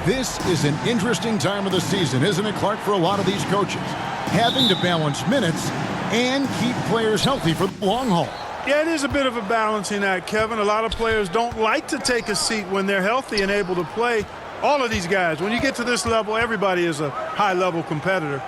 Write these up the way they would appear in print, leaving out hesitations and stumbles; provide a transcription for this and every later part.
This is an interesting time of the season, isn't it, Clark, for a lot of these coaches? Having to balance minutes and keep players healthy for the long haul. Yeah, it is a bit of a balancing act, Kevin. A lot of players don't like to take a seat when they're healthy and able to play. All of these guys, when you get to this level, everybody is a high-level competitor.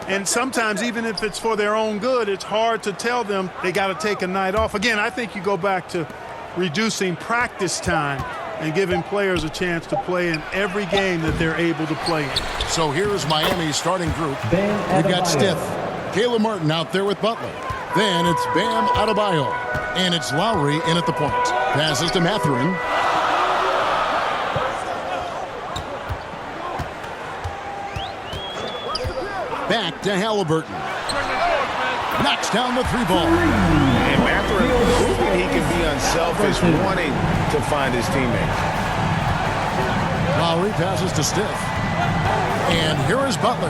And sometimes, even if it's for their own good, it's hard to tell them they got to take a night off. Again, I think you go back to reducing practice time and giving players a chance to play in every game that they're able to play in. So here's Miami's starting group. We've got Stiff, Caleb Martin out there with Butler. Then it's Bam Adebayo. And it's Lowry in at the point. Passes to Mathurin. Back to Halliburton. Knocks down the three ball. And Mathurin proving he can be unselfish, wanting to find his teammates. Lowry passes to Stiff. And here is Butler.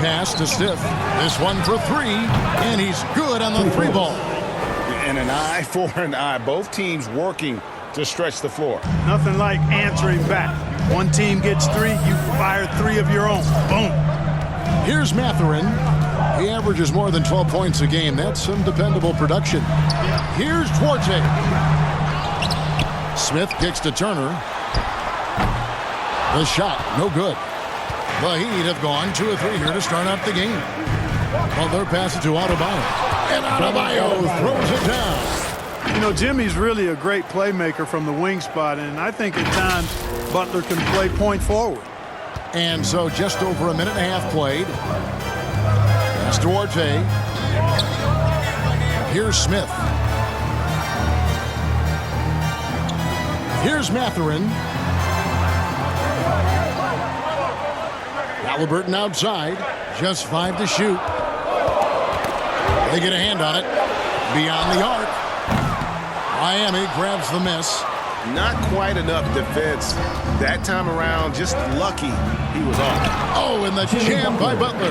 Pass to Stiff. This one for three. And he's good on the three ball. And an eye for an eye. Both teams working to stretch the floor. Nothing like answering back. One team gets three, you fire three of your own. Boom. Here's Mathurin. He averages more than 12 points a game. That's some dependable production. Here's Duarte. Smith kicks to Turner. The shot, no good. The Heat have gone 2 of 3 here to start out the game. Butler passes to Adebayo. And Adebayo throws it down. You know, Jimmy's really a great playmaker from the wing spot, and I think at times Butler can play point forward. And so just over a minute and a half played. That's Duarte. Here's Smith. Here's Mathurin. Halliburton outside. Just 5 to shoot. They get a hand on it. Beyond the arc. Miami grabs the miss. Not quite enough defense that time around. Just lucky he was off. Oh, and the jam by Butler.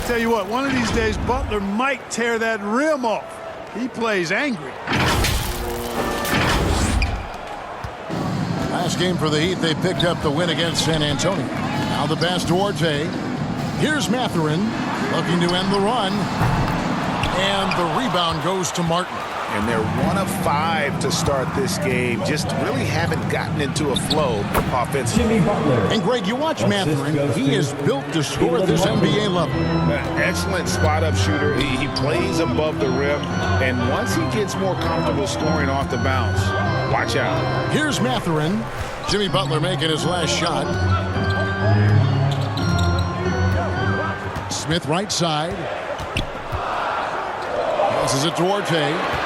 Tell you what, one of these days Butler might tear that rim off. He plays angry. Last game for the Heat, they picked up the win against San Antonio. Now the pass to Duarte. Here's Mathurin looking to end the run. And the rebound goes to Martin. And they're 1 of 5 to start this game. Just really haven't gotten into a flow offensively. And Greg, you watch Mathurin. He is built to score at this NBA level. Excellent spot-up shooter. He plays above the rim. And once he gets more comfortable scoring off the bounce, watch out. Here's Mathurin. Jimmy Butler making his last shot. Smith right side. Passes it to Duarte.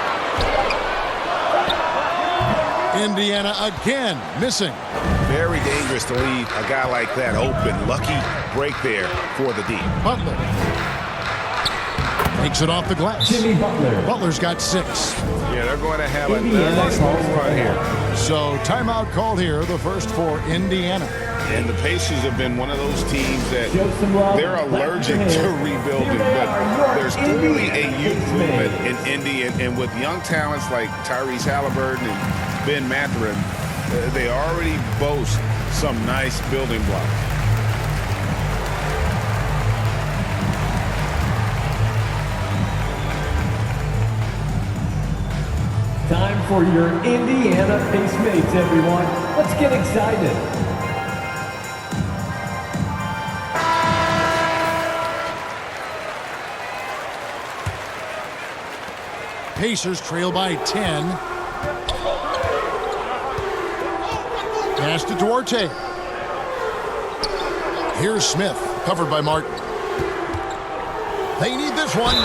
Indiana again missing. Very dangerous to leave a guy like that open. Lucky break there for the D. Butler takes it off the glass. Jimmy Butler. Butler's got 6. Yeah, they're going to have a nice little run here. So timeout called here, the first for Indiana. And the Pacers have been one of those teams that they're allergic to rebuilding, but there's clearly a youth movement in Indy, and with young talents like Tyrese Halliburton and Ben Mathurin, they already boast some nice building blocks. Time for your Indiana Pace mates, everyone. Let's get excited. Pacers trail by 10. Pass to Duarte. Here's Smith, covered by Martin. They need this one.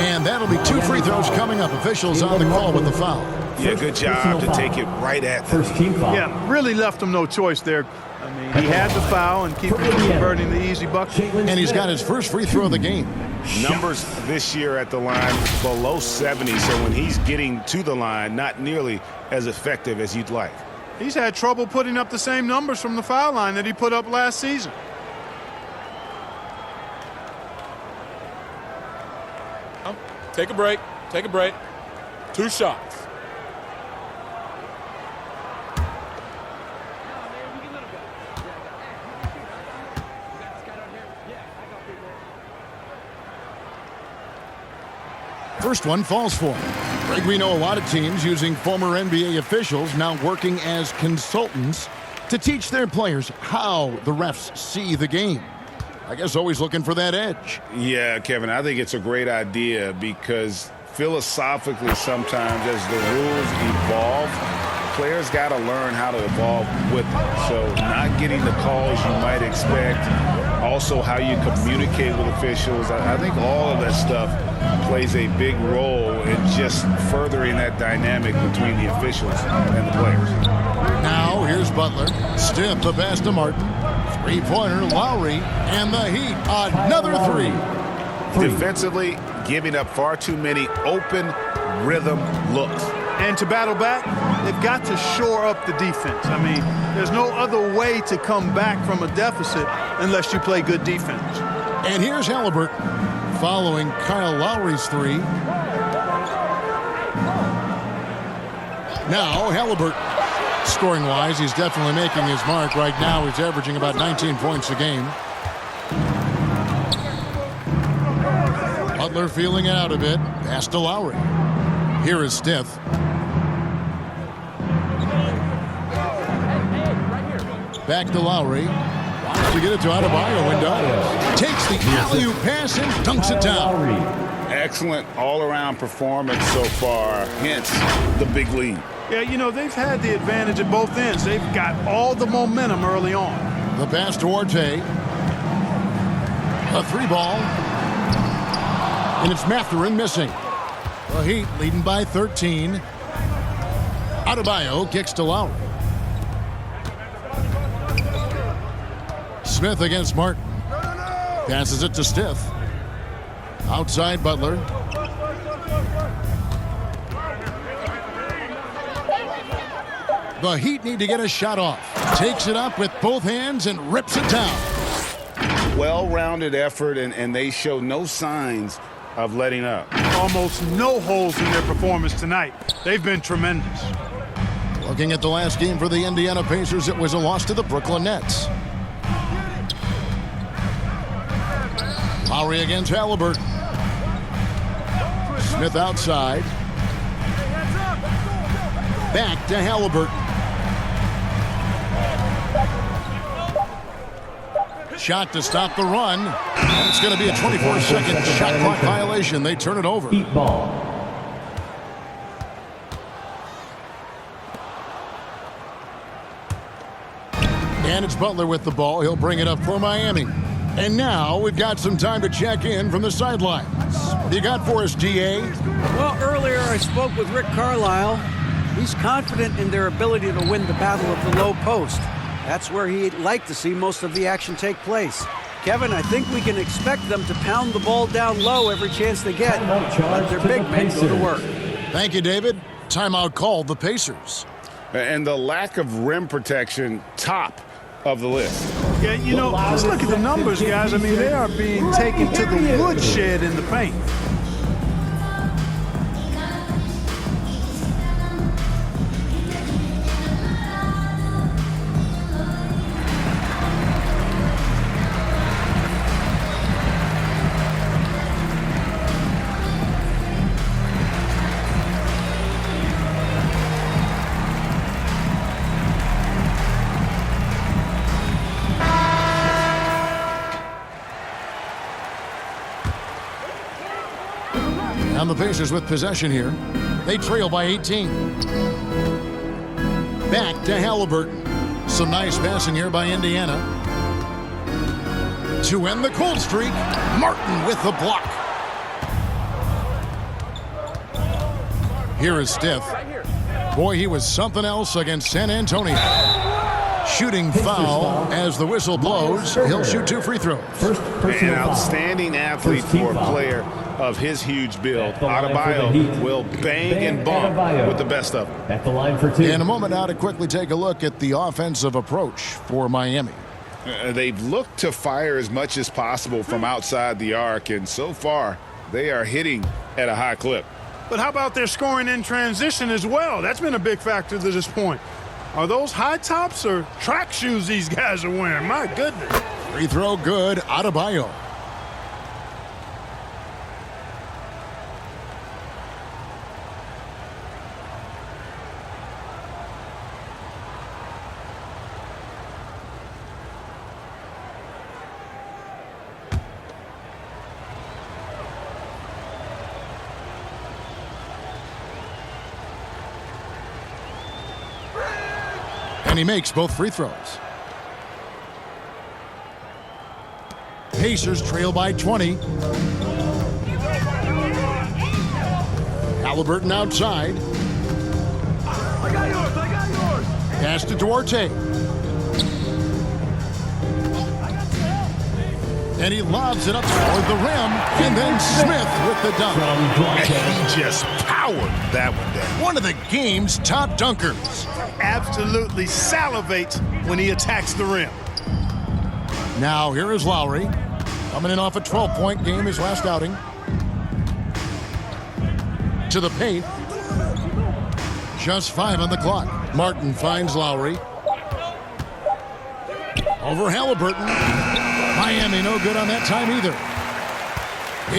And that'll be 2 free throws coming up. Officials on the call with the foul. Yeah, good job to take it right at them. First team foul. Yeah, really left him no choice there. I mean, he had the foul and keep converting the easy bucket. And he's got his first free throw of the game. Numbers this year at the line below 70, so when he's getting to the line, not nearly as effective as you'd like. He's had trouble putting up the same numbers from the foul line that he put up last season. Take a break. Take a break. 2 shots. First one falls for him. Greg, we know a lot of teams using former NBA officials now working as consultants to teach their players how the refs see the game. I guess always looking for that edge. Yeah, Kevin, I think it's a great idea because philosophically sometimes as the rules evolve, players got to learn how to evolve with them. So not getting the calls you might expect, also how you communicate with officials. I think all of that stuff plays a big role in just furthering that dynamic between the officials and the players. Now here's Butler. Stiff the pass to Martin. Three-pointer, Lowry, and the Heat. Another three. Defensively, giving up far too many open rhythm looks. And to battle back, they've got to shore up the defense. I mean, there's no other way to come back from a deficit unless you play good defense. And here's Halliburton following Kyle Lowry's three. Now Halliburton. Scoring-wise, he's definitely making his mark. Right now, he's averaging about 19 points a game. Butler feeling it out a bit. Pass to Lowry. Here is Stiff. Back to Lowry. Wants to get it to Adebayo and does. Takes the alley-oop pass and dunks it down. Excellent all-around performance so far, hence the big lead. Yeah, you know, they've had the advantage at both ends. They've got all the momentum early on. The pass to Orte. A three ball. And it's Mathurin missing. The Heat leading by 13. Adebayo kicks to Lowry. Smith against Martin. Passes it to Stiff. Outside Butler. The Heat need to get a shot off. Takes it up with both hands and rips it down. Well-rounded effort, and they show no signs of letting up. Almost no holes in their performance tonight. They've been tremendous. Looking at the last game for the Indiana Pacers, it was a loss to the Brooklyn Nets. Lowry against Halliburton. Smith outside. Back to Halliburton. Shot to stop the run. And it's going to be a 24-second shot clock violation. They turn it over. Heat ball. And it's Butler with the ball. He'll bring it up for Miami. And now we've got some time to check in from the sidelines. What do you got for us, DA? Well, earlier I spoke with Rick Carlisle. He's confident in their ability to win the battle of the low post. That's where he'd like to see most of the action take place. Kevin, I think we can expect them to pound the ball down low every chance they get. Let their big men go to work. Thank you, David. Timeout called the Pacers. And the lack of rim protection, top of the list. Yeah, you know, let's look at the numbers, guys. I mean, they are being taken to the woodshed in the paint. And the Pacers with possession here. They trail by 18. Back to Halliburton. Some nice passing here by Indiana. To end the cold streak, Martin with the block. Here is Stiff. Boy, he was something else against San Antonio. Shooting foul as the whistle blows. He'll shoot 2 free throws. An outstanding athlete for a player of his huge build. Adebayo will bang and bump with the best of them. At the line for 2. In a moment now to quickly take a look at the offensive approach for Miami. They've looked to fire as much as possible from outside the arc, and so far they are hitting at a high clip. But how about their scoring in transition as well? That's been a big factor to this point. Are those high tops or track shoes these guys are wearing? My goodness. Free throw good, Adebayo. And he makes both free throws. Pacers trail by 20. Halliburton outside. I got yours. Pass to Duarte. And he lobs it up toward the rim. And then Smith with the dunk. He just powered that one down. One of the game's top dunkers. Absolutely salivates when he attacks the rim. Now here is Lowry. Coming in off a 12-point game his last outing. To the paint. Just 5 on the clock. Martin finds Lowry. Over Halliburton. Miami no good on that time either.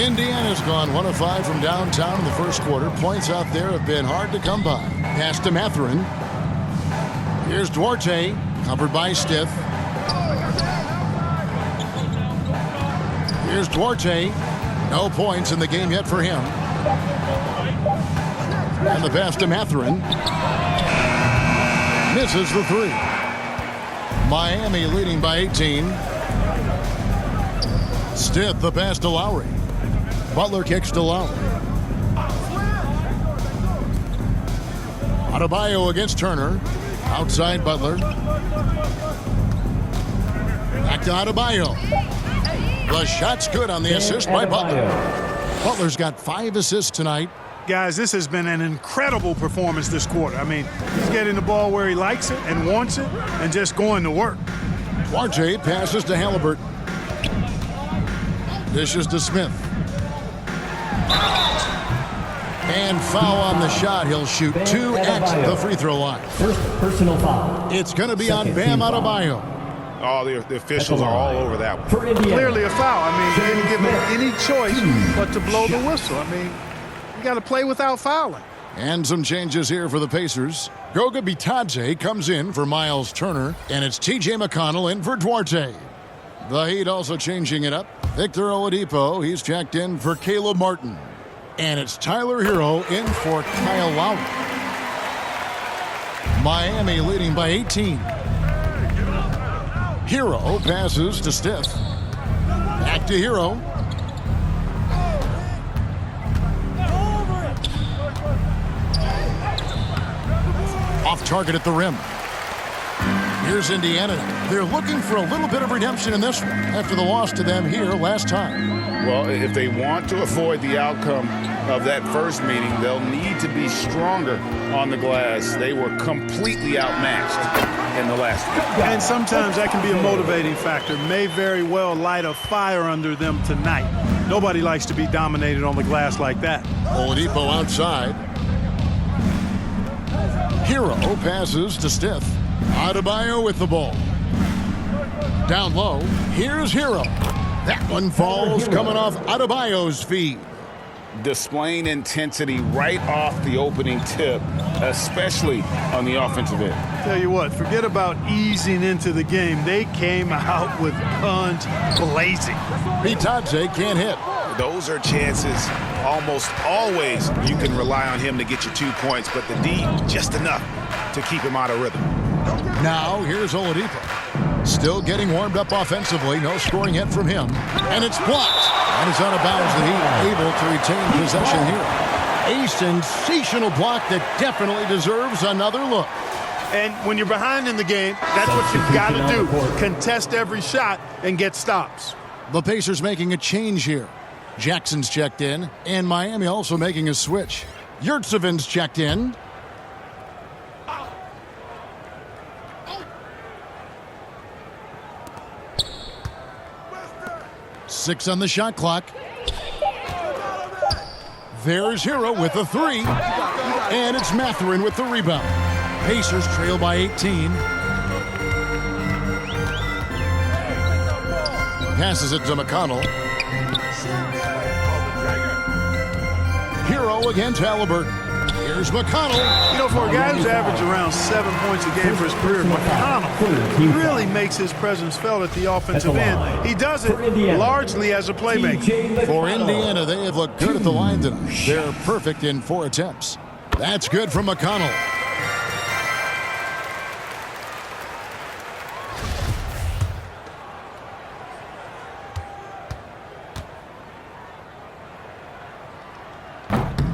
Indiana's gone 1 of 5 from downtown in the first quarter. Points out there have been hard to come by. Pass to Mathurin. Here's Duarte, covered by Stith. Here's Duarte. No points in the game yet for him. And the pass to Mathurin. Misses the 3. Miami leading by 18. Stith the pass to Lowry. Butler kicks to Lowry. Adebayo against Turner. Outside Butler. Back to Adebayo. The shot's good on the assist by Butler. Butler's got 5 assists tonight. Guys, this has been an incredible performance this quarter. I mean, he's getting the ball where he likes it and wants it and just going to work. Duarte passes to Halliburton. Dishes to Smith. And foul on the shot. He'll shoot 2 at the free throw line. First personal foul. It's going to be on Bam Adebayo. Oh, the officials are all over that one. For Indiana. Clearly a foul. I mean, he didn't give him any choice but to blow the whistle. I mean, you got to play without fouling. And some changes here for the Pacers. Goga Bitadze comes in for Miles Turner, and it's T.J. McConnell in for Duarte. The Heat also changing it up. Victor Oladipo, he's checked in for Caleb Martin. And it's Tyler Hero in for Kyle Lowry. Miami leading by 18. Hero passes to Stith. Back to Hero. Off target at the rim. Here's Indiana. They're looking for a little bit of redemption in this one after the loss to them here last time. Well, if they want to avoid the outcome of that first meeting, they'll need to be stronger on the glass. They were completely outmatched in the last game. And sometimes that can be a motivating factor. May very well light a fire under them tonight. Nobody likes to be dominated on the glass like that. Oladipo outside. Hero passes to Stith. Adebayo with the ball. Down low. Here's Hero. That one falls coming off Adebayo's feet. Displaying intensity right off the opening tip, especially on the offensive end. Tell you what, forget about easing into the game. They came out with guns blazing. Bitadze can't hit. Those are chances almost always you can rely on him to get you 2 points, but the D just enough to keep him out of rhythm. Now here's Oladipo. Still getting warmed up offensively. No scoring yet from him. And it's blocked. And it's out of bounds. The Heat able to retain possession here. A sensational block that definitely deserves another look. And when you're behind in the game, that's what you've got to do. Contest every shot and get stops. The Pacers making a change here. Jackson's checked in, and Miami also making a switch. Yurtseven's checked in. Six on the shot clock. There's Hero with the 3. And it's Mathurin with the rebound. Pacers trail by 18. Passes it to McConnell. Hero against Halliburton. Here's McConnell. You know, for a guy who's averaged around 7 points a game for his career, McConnell really makes his presence felt at the offensive end. He does it largely as a playmaker. For Indiana, they have looked good at the line tonight. They're perfect in 4 attempts. That's good from McConnell.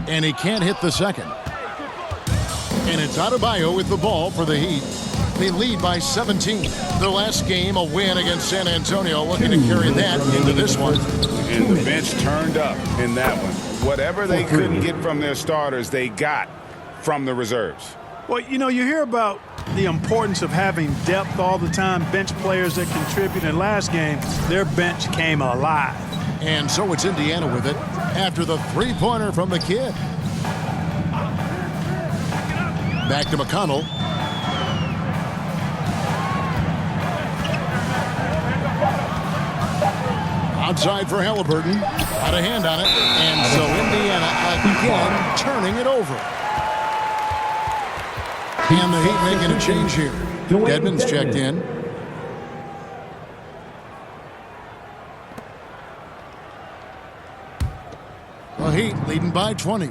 And he can't hit the second. And it's Adebayo with the ball for the Heat. They lead by 17. Their last game, a win against San Antonio, looking to carry that into this one. And the bench turned up in that one. Whatever they couldn't get from their starters, they got from the reserves. Well, you know, you hear about the importance of having depth all the time, bench players that contribute. In last game, their bench came alive. And so it's Indiana with it after the three-pointer from the kid. Back to McConnell. Outside for Halliburton. Out of hand on it. And so Indiana again turning it over. And the Heat making a change here. Dedmon's checked in. The Heat leading by 20.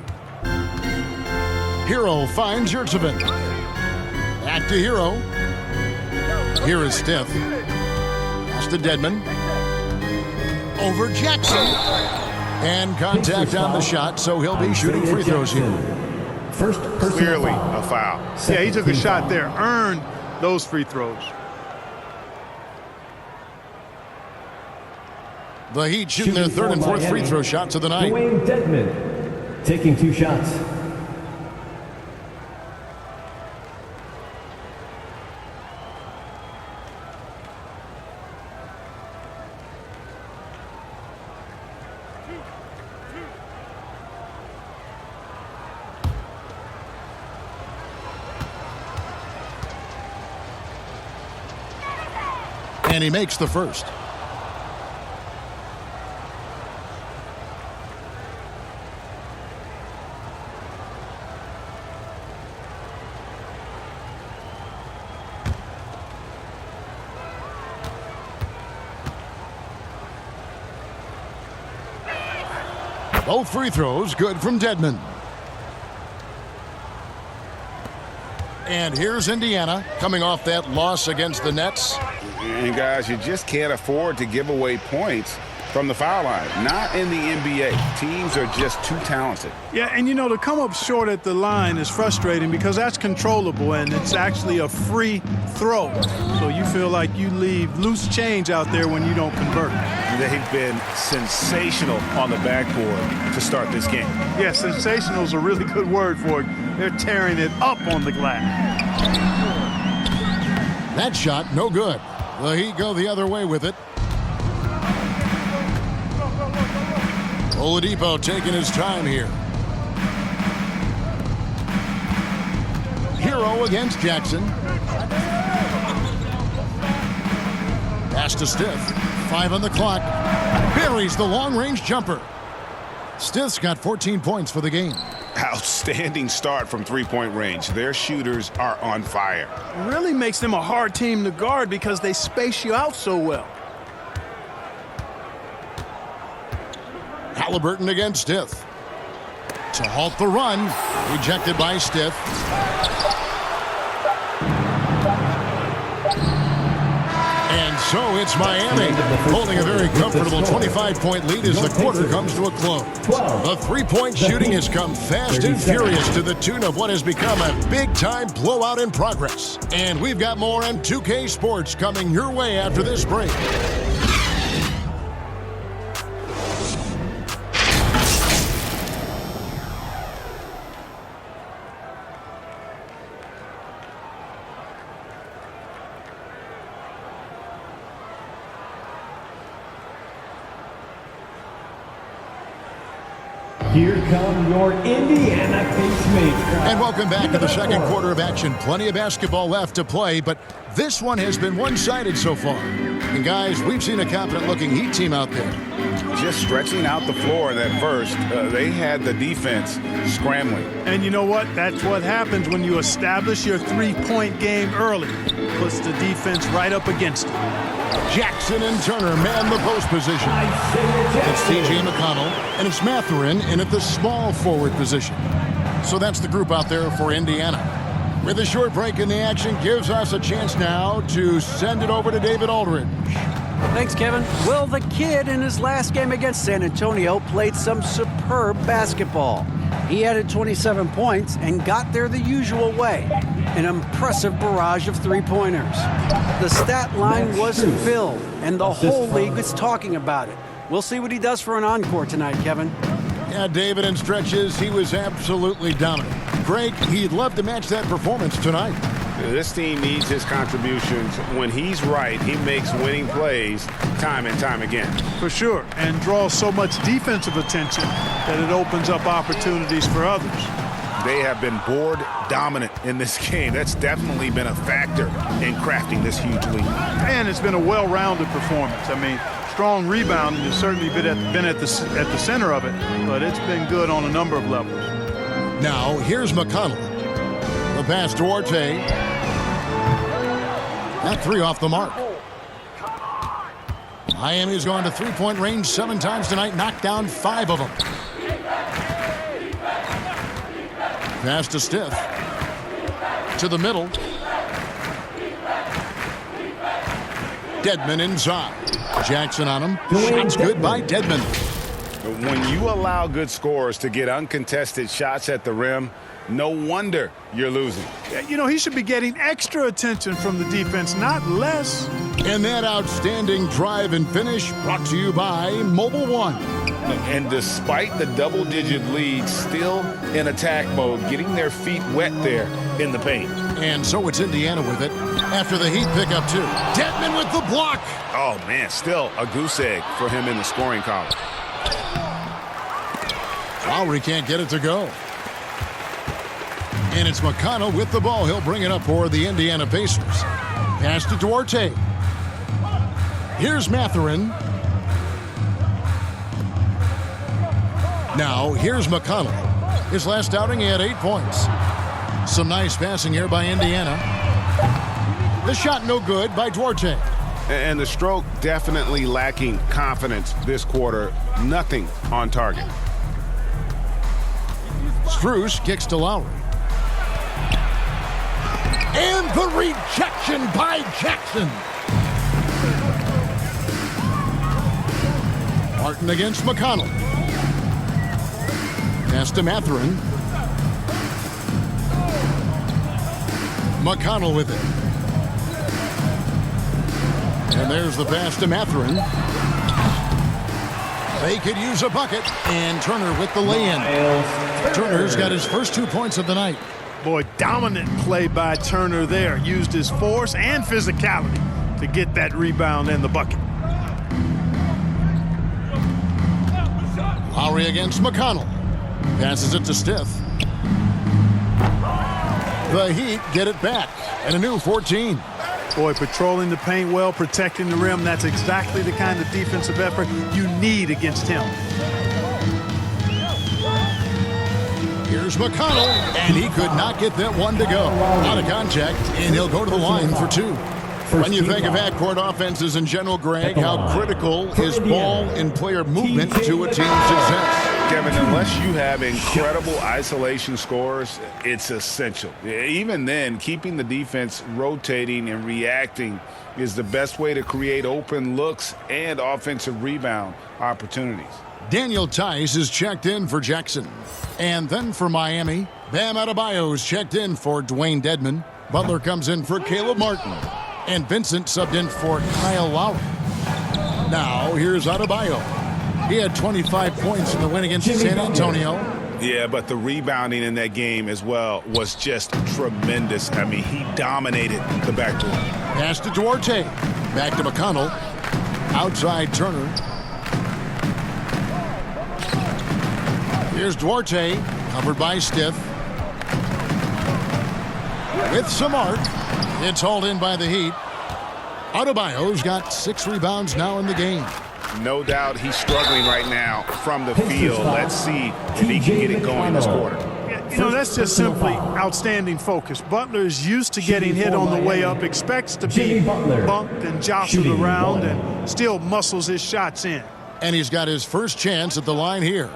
Hero finds Yurtsevin. Back to Hero. Here is Steph. Pass to Dedmon. Over Jackson. And contact on the shot, so he'll be shooting free throws here. First Clearly a foul. Yeah, he took a shot there, earned those free throws. The Heat shooting their third and fourth free throw shots of the night. Dedmon taking 2 shots. And he makes the first. Both free throws good from Dedmon. And here's Indiana coming off that loss against the Nets. And guys, you just can't afford to give away points from the foul line. Not in the NBA. Teams are just too talented. Yeah, and you know, to come up short at the line is frustrating because that's controllable and it's actually a free throw. So you feel like you leave loose change out there when you don't convert. They've been sensational on the backboard to start this game. Yeah, sensational is a really good word for it. They're tearing it up on the glass. That shot, no good. The Heat go the other way with it. Oladipo taking his time here. Hero against Jackson. Pass to Stiff. 5 on the clock. Buries the long-range jumper. Stiff's got 14 points for the game. Outstanding start from three-point range. Their shooters are on fire. It really makes them a hard team to guard because they space you out so well. Halliburton against Stiff. To halt the run. Rejected by Stiff. And so it's Miami holding a very comfortable 25-point lead as the quarter comes to a close. The three-point shooting has come fast and furious to the tune of what has become a big-time blowout in progress. And we've got more on 2K Sports coming your way after this break. Here come your Indiana Casemates. And welcome back to the second quarter of action. Plenty of basketball left to play, but this one has been one-sided so far. And guys, we've seen a confident-looking Heat team out there. Just stretching out the floor in that first. They had the defense scrambling. And you know what? That's what happens when you establish your three-point game early. Puts the defense right up against it. Jackson and Turner man the post position. It's T.J. McConnell, and it's Mathurin in at the small forward position. So that's the group out there for Indiana. With a short break in the action, gives us a chance now to send it over to David Aldridge. Thanks, Kevin. Well, the kid in his last game against San Antonio played some superb basketball. He added 27 points and got there the usual way. An impressive barrage of three-pointers. The stat line was filled, and the whole league is talking about it. We'll see what he does for an encore tonight, Kevin. Yeah, David, in stretches, he was absolutely dominant. Greg, he'd love to match that performance tonight. This team needs his contributions. When he's right, he makes winning plays time and time again. For sure, and draws so much defensive attention that it opens up opportunities for others. They have been board dominant in this game. That's definitely been a factor in crafting this huge lead. And it's been a well-rounded performance. I mean, strong rebounding has certainly been at the center of it, but it's been good on a number of levels. Now, here's McConnell. The pass to Orte. That three off the mark. Miami's gone to three-point range 7 times tonight, knocked down 5 of them. Pass to Stiff. To the middle. Dedmon inside. Jackson on him. Shots good by Dedmon. When you allow good scorers to get uncontested shots at the rim, no wonder you're losing. You know, he should be getting extra attention from the defense, not less. And that outstanding drive and finish brought to you by Mobile One. And despite the double-digit lead, still in attack mode, getting their feet wet there in the paint. And so it's Indiana with it after the Heat pick up 2. Dedmon with the block. Oh, man, still a goose egg for him in the scoring column. Lowry can't get it to go. And it's McConnell with the ball. He'll bring it up for the Indiana Pacers. Pass to Duarte. Here's Mathurin. Now, here's McConnell. His last outing, he had 8 points. Some nice passing here by Indiana. The shot no good by Duarte. And the stroke definitely lacking confidence this quarter. Nothing on target. Strus kicks to Lowry. And the rejection by Jackson. Martin against McConnell. Pass to Mathurin. McConnell with it. And there's the pass to Mathurin. They could use a bucket. And Turner with the lay-in. Turner's got his first 2 points of the night. Boy, dominant play by Turner there. Used his force and physicality to get that rebound and the bucket. Lowry against McConnell. Passes it to Stiff. The Heat get it back. And a new 14. Boy, patrolling the paint well, protecting the rim. That's exactly the kind of defensive effort you need against him. Here's McConnell, and he could not get that one to go. Out of contact, and he'll go to the line for 2. When you think of half-court offenses in general, Greg, how critical is ball and player movement to a team's success? Kevin, unless you have incredible isolation scores, it's essential. Even then, keeping the defense rotating and reacting is the best way to create open looks and offensive rebound opportunities. Daniel Tice is checked in for Jackson. And then for Miami, Bam Adebayo is checked in for Dwayne Dedmon. Butler comes in for Caleb Martin. And Vincent subbed in for Kyle Lowry. Now, here's Adebayo. He had 25 points in the win against San Antonio. Yeah, but the rebounding in that game as well was just tremendous. I mean, he dominated the backcourt. Pass to Duarte. Back to McConnell. Outside Turner. Here's Duarte, covered by Stiff. With some arc, it's hauled in by the Heat. Adebayo's got 6 rebounds now in the game. No doubt he's struggling right now from the field. Let's see if he can get it going this quarter. You know, that's just simply outstanding focus. Butler is used to getting hit on the way up, expects to be bumped and jostled around, and still muscles his shots in. And he's got his first chance at the line here.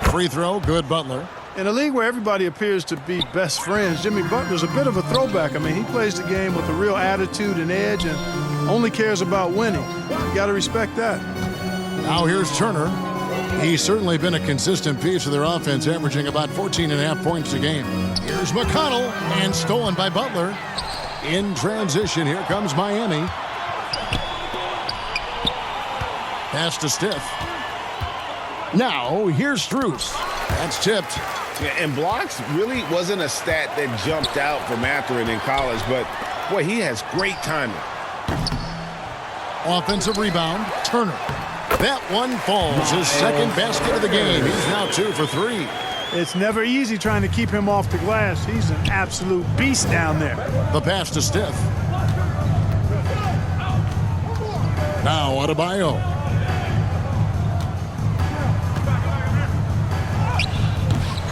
Free throw, good Butler. In a league where everybody appears to be best friends, Jimmy Butler's a bit of a throwback. I mean, he plays the game with a real attitude and edge and only cares about winning. You got to respect that. Now here's Turner. He's certainly been a consistent piece of their offense, averaging about 14.5 points a game. Here's McConnell, and stolen by Butler. In transition, here comes Miami. Pass to Stiff. Now, here's Strus. That's tipped. Yeah, and blocks really wasn't a stat that jumped out for Mathurin in college, but, boy, he has great timing. Offensive rebound, Turner. That one falls. His second basket of the game. He's now 2 for 3. It's never easy trying to keep him off the glass. He's an absolute beast down there. The pass to Stiff. Now Adebayo.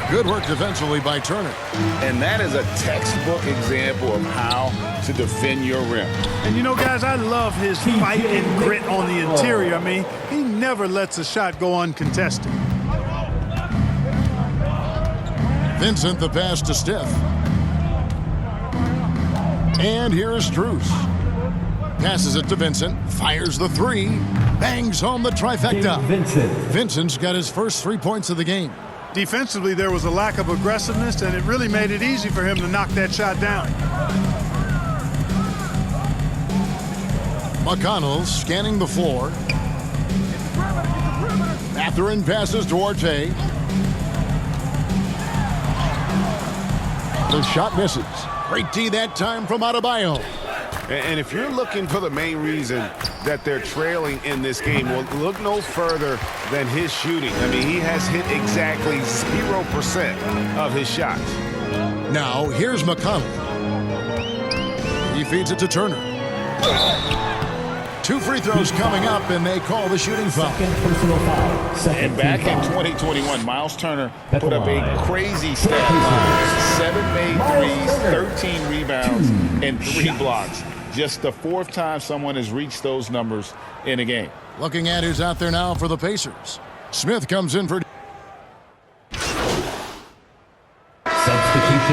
Good work defensively by Turner. And that is a textbook example of how to defend your rim. And you know, guys, I love his fight and grit on the interior. I mean, he never lets a shot go uncontested. Vincent, the pass to Stiff. And here is Strus. Passes it to Vincent. Fires the three. Bangs home the trifecta. Vincent's got his first 3 points of the game. Defensively, there was a lack of aggressiveness, and it really made it easy for him to knock that shot down. McConnell scanning the floor. Mathurin passes to Orte. The shot misses. Great D that time from Adebayo. And if you're looking for the main reason that they're trailing in this game, well, look no further than his shooting. I mean, he has hit exactly 0% of his shots. Now, here's McConnell. He feeds it to Turner. 2 free throws coming up, and they call the shooting foul. And back in 2021, Miles Turner put up a crazy stat line. 7 made threes, 13 rebounds, and 3 blocks. Just the 4th time someone has reached those numbers in a game. Looking at who's out there now for the Pacers. Smith comes in for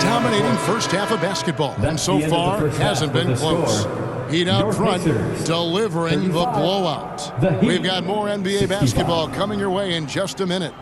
dominating first half of basketball, and so far hasn't been close. Heat out front, delivering the blowout. We've got more NBA basketball coming your way in just a minute.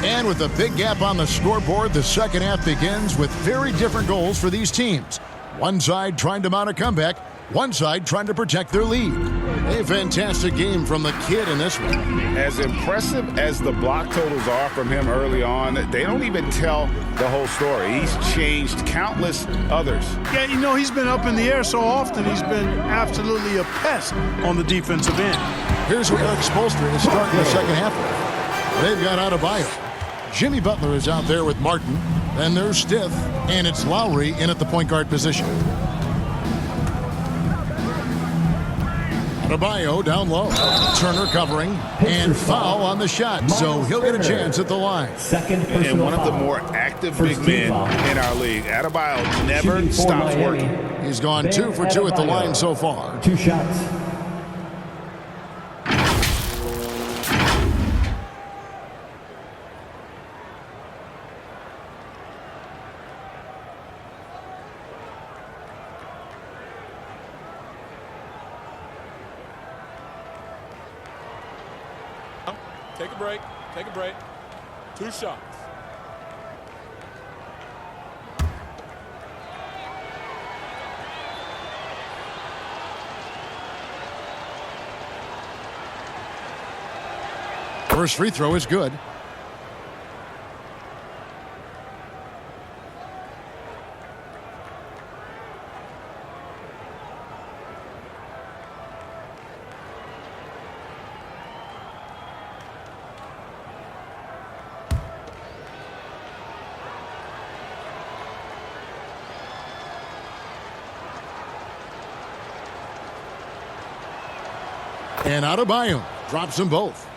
And with a big gap on the scoreboard, the second half begins with very different goals for these teams. One side trying to mount a comeback, one side trying to protect their lead. A fantastic game from the kid in this one. As impressive as the block totals are from him early on, they don't even tell the whole story. He's changed countless others. Yeah, you know, he's been up in the air so often, he's been absolutely a pest on the defensive end. Here's what Eric Spoelstra is starting the second half with. They've got Adebayo. Jimmy Butler is out there with Martin. Then there's Stiff, and it's Lowry in at the point guard position. Adebayo down low. Turner covering, and foul on the shot, so he'll get a chance at the line. And one of the more active big men in our league. Adebayo never stops working. He's gone 2 for 2 at the line so far. 2 shots. Take a break. Take a break. 2 shots. First free throw is good. And Adebayo drops them both.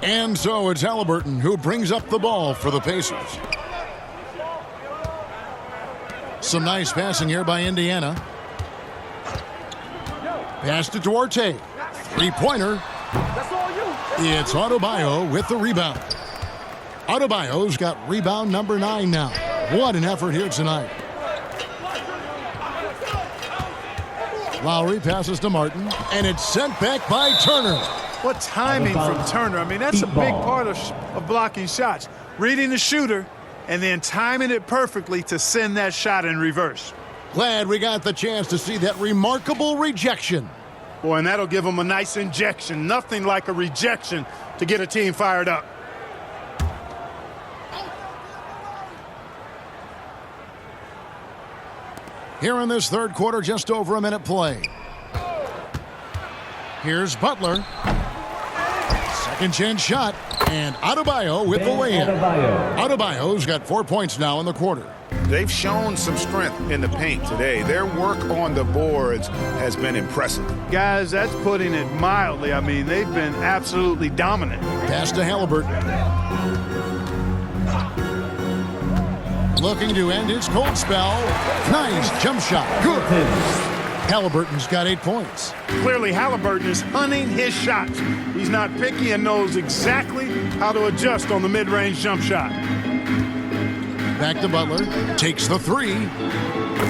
And so it's Halliburton who brings up the ball for the Pacers. Some nice passing here by Indiana. Pass to Duarte. Three-pointer. It's Adebayo with the rebound. Adebayo's got rebound number 9 now. What an effort here tonight. Lowry passes to Martin, and it's sent back by Turner. What timing from Turner. I mean, that's a big part of blocking shots. Reading the shooter and then timing it perfectly to send that shot in reverse. Glad we got the chance to see that remarkable rejection. Boy, and that'll give them a nice injection. Nothing like a rejection to get a team fired up. Here in this third quarter, just over a minute play. Here's Butler. Second chance shot. And Adebayo with the lay-in. Adebayo's got 4 points now in the quarter. They've shown some strength in the paint today. Their work on the boards has been impressive. Guys, that's putting it mildly. I mean, they've been absolutely dominant. Pass to Halliburton. Looking to end his cold spell. Nice jump shot. Good. Halliburton's got 8 points. Clearly, Halliburton is hunting his shots. He's not picky and knows exactly how to adjust on the mid-range jump shot. Back to Butler. Takes the three.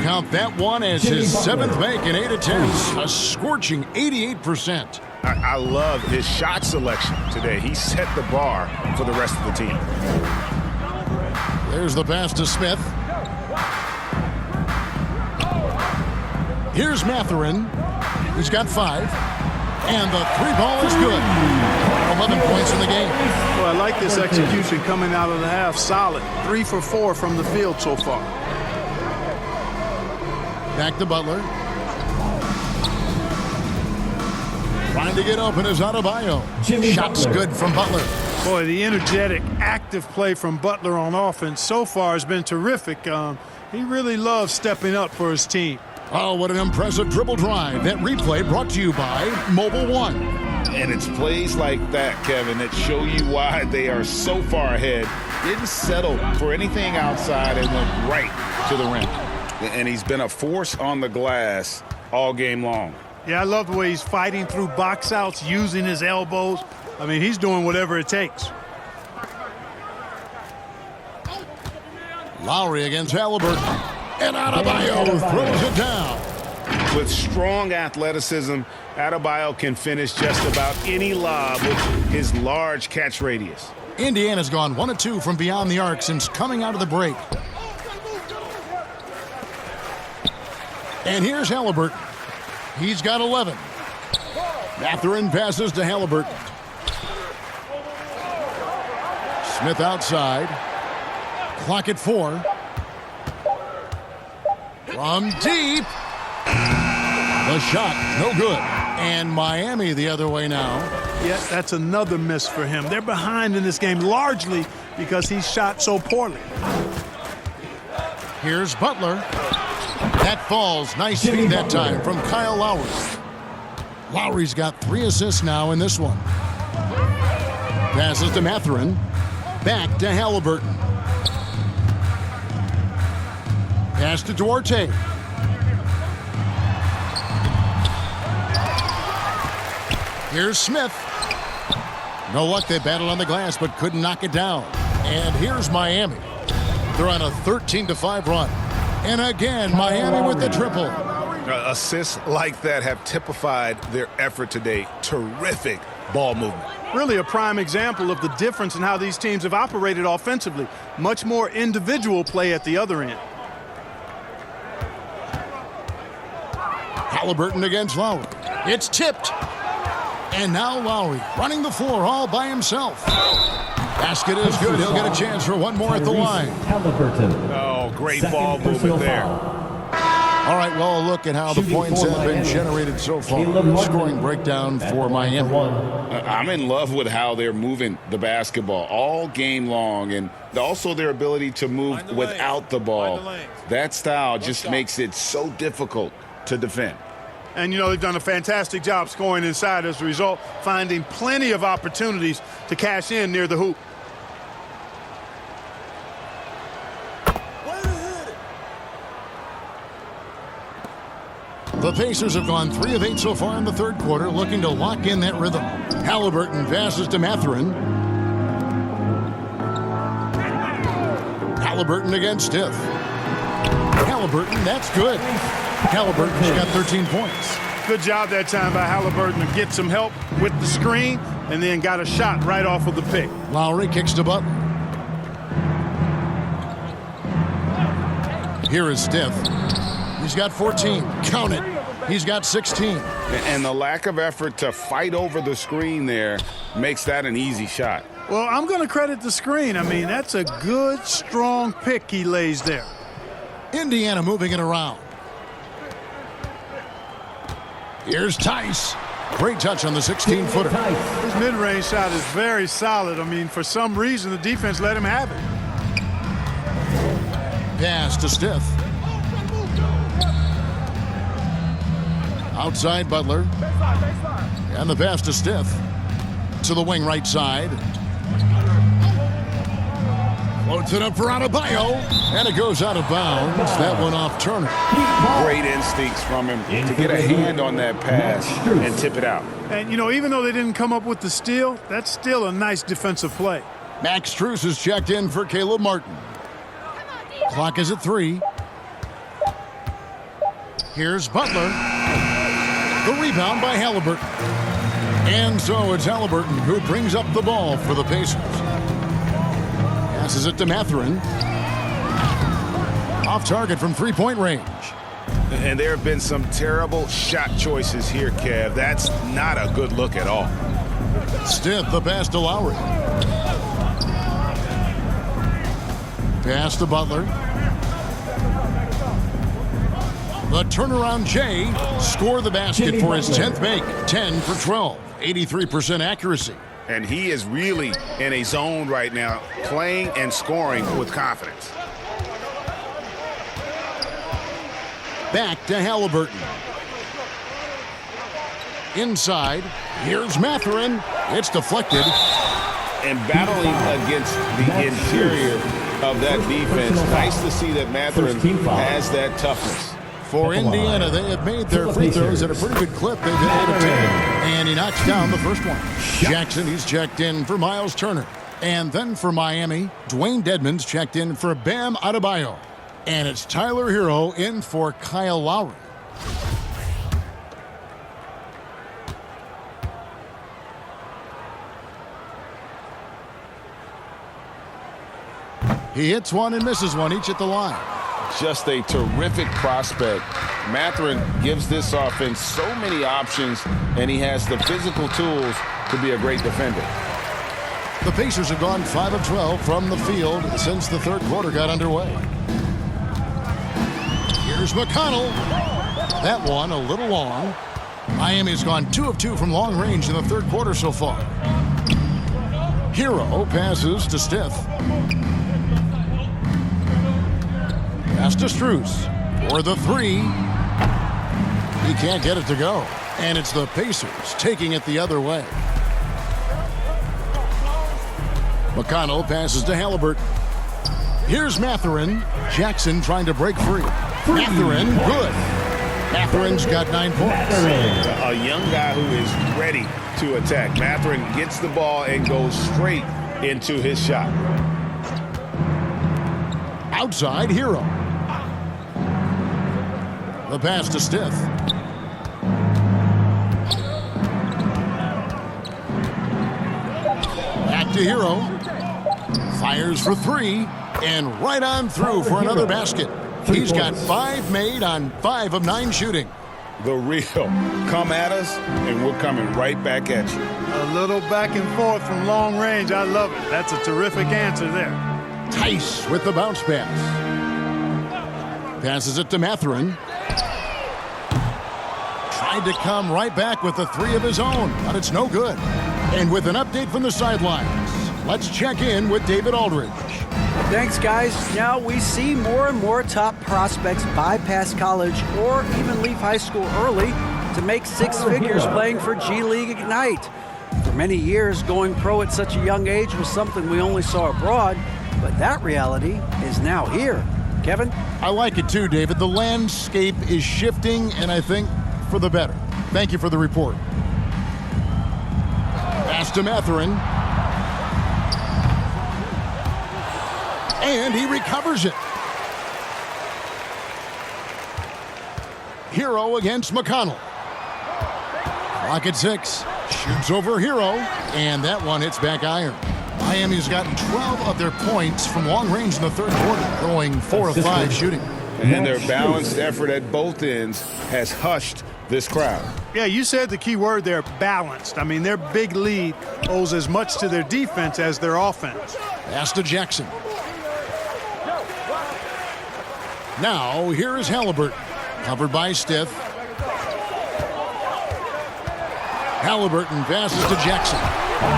Count that one as his 7th make in 8 attempts. A scorching 88%. I love his shot selection today. He set the bar for the rest of the team. There's the pass to Smith. Here's Mathurin. He's got 5. And the 3-ball is good. 11 points in the game. Well, I like this execution coming out of the half. Solid. 3 for 4 from the field so far. Back to Butler. Trying to get open is Adebayo. Shot's good from Butler. Boy, the energetic, active play from Butler on offense so far has been terrific. He really loves stepping up for his team. Oh, what an impressive dribble drive. That replay brought to you by Mobile One. And it's plays like that, Kevin, that show you why they are so far ahead. Didn't settle for anything outside and went right to the rim. And he's been a force on the glass all game long. Yeah, I love the way he's fighting through box outs, using his elbows. I mean, he's doing whatever it takes. Lowry against Halliburton. And Adebayo throws it down. With strong athleticism, Adebayo can finish just about any lob with his large catch radius. Indiana's gone 1 of 2 from beyond the arc since coming out of the break. And here's Halliburton. He's got 11. Mathurin passes to Halliburton. Smith outside. Clock at 4. From deep. The shot, no good. And Miami the other way now. Yeah, that's another miss for him. They're behind in this game largely because he shot so poorly. Here's Butler. That falls. Nice feed that time from Kyle Lowry. Lowry's got 3 assists now in this one. Passes to Mathurin. Back to Halliburton. Pass to Duarte. Here's Smith. No luck. They battled on the glass but couldn't knock it down. And here's Miami. They're on a 13-5 run. And again, Miami with the triple. Assists like that have typified their effort today. Terrific ball movement. Really a prime example of the difference in how these teams have operated offensively. Much more individual play at the other end. Halliburton against Lowry. It's tipped. And now Lowry running the floor all by himself. Basket is good. He'll get a chance for one more at the line. Oh, great ball movement there. All right, well, look at how the points have been generated so far. Scoring breakdown for Miami. I'm in love with how they're moving the basketball all game long, and also their ability to move without the ball. That style just makes it so difficult to defend. And, you know, they've done a fantastic job scoring inside as a result, finding plenty of opportunities to cash in near the hoop. The Pacers have gone 3 of 8 so far in the third quarter, looking to lock in that rhythm. Halliburton passes to Mathurin. Halliburton against Stith. Halliburton, that's good. Halliburton's got 13 points. Good job that time by Halliburton to get some help with the screen and then got a shot right off of the pick. Lowry kicks to Butler. Here is Stith. He's got 14. Count it. He's got 16. And the lack of effort to fight over the screen there makes that an easy shot. Well, I'm going to credit the screen. I mean, that's a good, strong pick he lays there. Indiana moving it around. Here's Tice. Great touch on the 16-footer. His mid-range shot is very solid. I mean, for some reason, the defense let him have it. Pass to Stith. Outside Butler. And the pass to Stith. To the wing right side. Floats it up for Adebayo. And it goes out of bounds. That one off Turner. Great instincts from him to get a hand on that pass and tip it out. And, you know, even though they didn't come up with the steal, that's still a nice defensive play. Max Strus is checked in for Caleb Martin. Clock is at 3. Here's Butler. The rebound by Halliburton. And so it's Halliburton who brings up the ball for the Pacers. Passes it to Mathurin. Off target from three-point range. And there have been some terrible shot choices here, Kev. That's not a good look at all. Stith, the pass to Lowry. Pass to Butler. The turnaround Jay scored the basket for his 10th make. 10 for 12. 83% accuracy. And he is really in a zone right now, playing and scoring with confidence. Back to Halliburton. Inside. Here's Mathurin. It's deflected. And battling against the interior of that defense. Nice to see that Mathurin has that toughness. For Indiana, they have made their free throws at a pretty good clip. They've been 8 of 10. And he knocks down the first one. Jackson, he's checked in for Miles Turner. And then for Miami, Dwayne Dedmon's checked in for Bam Adebayo. And it's Tyler Hero in for Kyle Lowry. He hits one and misses one, each at the line. Just a terrific prospect. Mathurin gives this offense so many options, and he has the physical tools to be a great defender. The Pacers have gone 5 of 12 from the field since the third quarter got underway. Here's McConnell. That one a little long. Miami's gone 2 of 2 from long range in the third quarter so far. Hero passes to Stith. Pass to Strus for the 3. He can't get it to go. And it's the Pacers taking it the other way. McConnell passes to Halliburton. Here's Mathurin. Jackson trying to break free. Mathurin, good. Mathurin's got 9 points. A young guy who is ready to attack. Mathurin gets the ball and goes straight into his shot. Outside, Hero. The pass to Stith. Back to Hero. Fires for 3. And right on through for another basket. He's got 5 made on 5 of 9 shooting. The real. Come at us, and we're coming right back at you. A little back and forth from long range. I love it. That's a terrific answer there. Tice with the bounce pass. Passes it to Mathurin. Tried to come right back with the 3 of his own, but it's no good. And with an update from the sidelines, let's check in with David Aldridge. Thanks, guys. Now we see more and more top prospects bypass college or even leave high school early to make six figures playing for G League Ignite. For many years, going pro at such a young age was something we only saw abroad, but that reality is now here. Kevin? I like it too, David. The landscape is shifting, and I think for the better. Thank you for the report. Pass to Matherin. And he recovers it. Hero against McConnell. Clock at 6. Shoots over Hero, and that one hits back iron. Miami's gotten 12 of their points from long range in the third quarter, going 4 of 5 shooting. And their balanced effort at both ends has hushed this crowd. Yeah, you said the key word there, balanced. I mean, their big lead owes as much to their defense as their offense. Pass to Jackson. Now, here is Halliburton, covered by Stith. Halliburton passes to Jackson.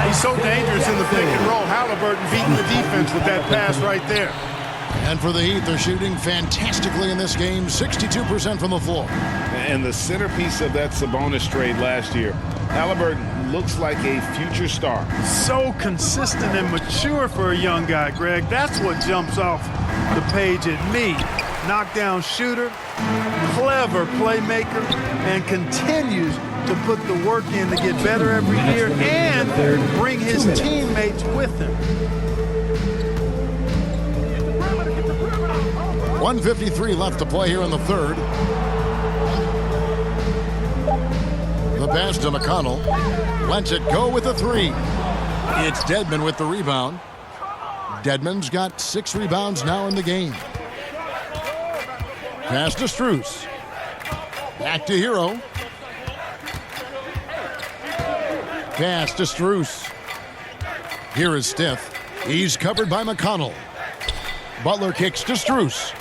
He's so dangerous in the pick and roll. Halliburton beating the defense with that pass right there. And for the Heat, they're shooting fantastically in this game, 62% from the floor. And the centerpiece of that Sabonis trade last year, Halliburton looks like a future star. So consistent and mature for a young guy, Greg. That's what jumps off the page at me. Knockdown shooter, clever playmaker, and continues to put the work in to get better every year and bring his teammates with him. 1:53 left to play here in the third. The pass to McConnell. Lets it go with a 3. It's Dedmon with the rebound. Dedmon's got 6 rebounds now in the game. Pass to Strus. Back to Hero. Pass to Strus. Here is Stith. He's covered by McConnell. Butler kicks to Strus.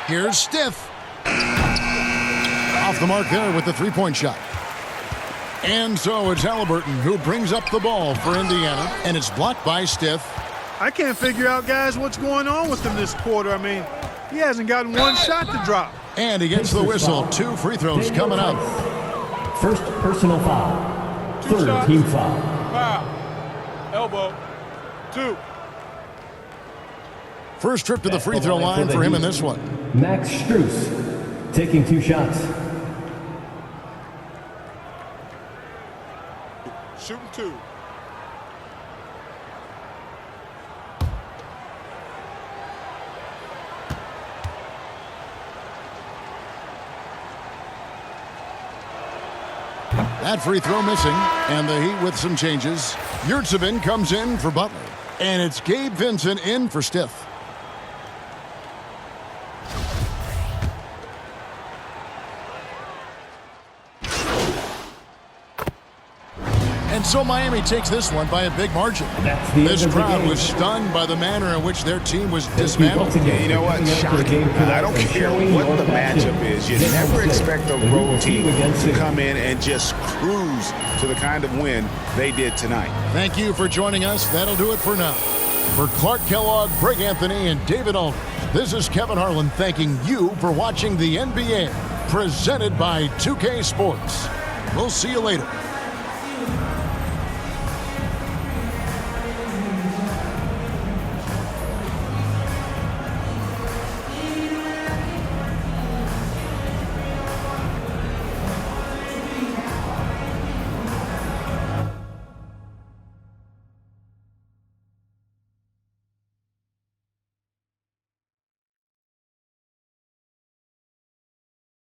Here's Stith. Off the mark there with the three-point shot. And so it's Halliburton who brings up the ball for Indiana, and it's blocked by Stith. I can't figure out, guys, what's going on with him this quarter. I mean, he hasn't gotten one shot to drop. And he gets the whistle. 2 free throws coming up. First personal foul. Third team foul. Foul. Elbow. 2. First trip to the free throw line for him in this one. Max Strus taking 2 shots. Shooting 2. That free throw missing, and the Heat with some changes. Yurtsevin comes in for Butler, and it's Gabe Vincent in for Stith. And so Miami takes this one by a big margin. This crowd was stunned by the manner in which their team was dismantled. Yeah, you know what? Shocking. I don't care what the matchup is. You never expect a road team to come in and just cruise to the kind of win they did tonight. Thank you for joining us. That'll do it for now. For Clark Kellogg, Greg Anthony, and David Aldridge, this is Kevin Harlan thanking you for watching the NBA, presented by 2K Sports. We'll see you later.